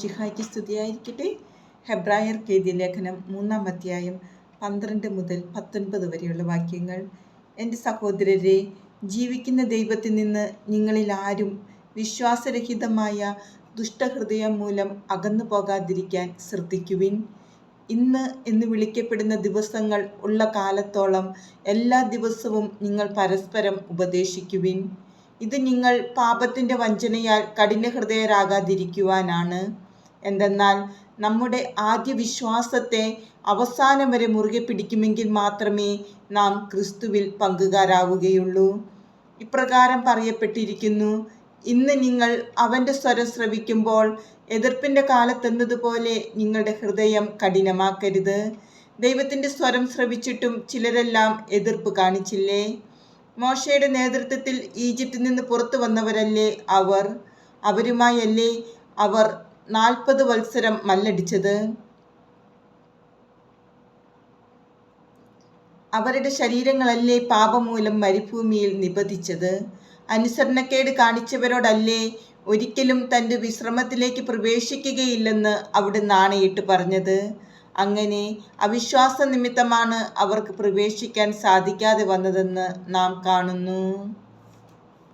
മിശിഹായ്ക്ക് സ്തുതിയായിരിക്കട്ടെ. ഹെബ്രായർക്ക് എഴുതിയ ലേഖനം 3-ാം അധ്യായം 12 മുതൽ 19 വരെയുള്ള വാക്യങ്ങൾ. എൻ്റെ സഹോദരരെ, ജീവിക്കുന്ന ദൈവത്തിൽ നിന്ന് നിങ്ങളിൽ ആരും വിശ്വാസരഹിതമായ ദുഷ്ടഹൃദയം മൂലം അകന്നു പോകാതിരിക്കാൻ ശ്രദ്ധിക്കുവിൻ. ഇന്ന് എന്ന് വിളിക്കപ്പെടുന്ന ദിവസങ്ങൾ ഉള്ള കാലത്തോളം എല്ലാ ദിവസവും നിങ്ങൾ പരസ്പരം ഉപദേശിക്കുവിൻ. ഇത് നിങ്ങൾ പാപത്തിൻ്റെ വഞ്ചനയാൽ കഠിനഹൃദയരാകാതിരിക്കുവാനാണ്. എന്തെന്നാൽ നമ്മുടെ ആദ്യ വിശ്വാസത്തെ അവസാനം വരെ മുറുകെ പിടിക്കുമെങ്കിൽ മാത്രമേ നാം ക്രിസ്തുവിൽ പങ്കുകാരാവുകയുള്ളൂ. ഇപ്രകാരം പറയപ്പെട്ടിരിക്കുന്നു: ഇന്ന് നിങ്ങൾ അവൻ്റെ സ്വരം ശ്രവിക്കുമ്പോൾ എതിർപ്പിൻ്റെ കാലത്തെന്നതുപോലെ നിങ്ങളുടെ ഹൃദയം കഠിനമാക്കരുത്. ദൈവത്തിൻ്റെ സ്വരം ശ്രവിച്ചിട്ടും ചിലരെല്ലാം എതിർപ്പ് കാണിച്ചില്ലേ? മോശയുടെ നേതൃത്വത്തിൽ ഈജിപ്തിൽ നിന്ന് പുറത്തു വന്നവരല്ലേ അവർ? അവരുമായല്ലേ അവർ 40 വത്സരം മല്ലടിച്ചത്? അവരുടെ ശരീരങ്ങളല്ലേ പാപമൂലം മരുഭൂമിയിൽ നിപതിച്ചത്? അനുസരണക്കേട് കാണിച്ചവരോടല്ലേ ഒരിക്കലും തൻ്റെ വിശ്രമത്തിലേക്ക് പ്രവേശിക്കുകയില്ലെന്ന് അവിടുന്ന് ആണയിട്ട് പറഞ്ഞത്? അങ്ങനെ അവിശ്വാസ നിമിത്തമാണ് അവർക്ക് പ്രവേശിക്കാൻ സാധിക്കാതെ വന്നതെന്ന് നാം കാണുന്നു.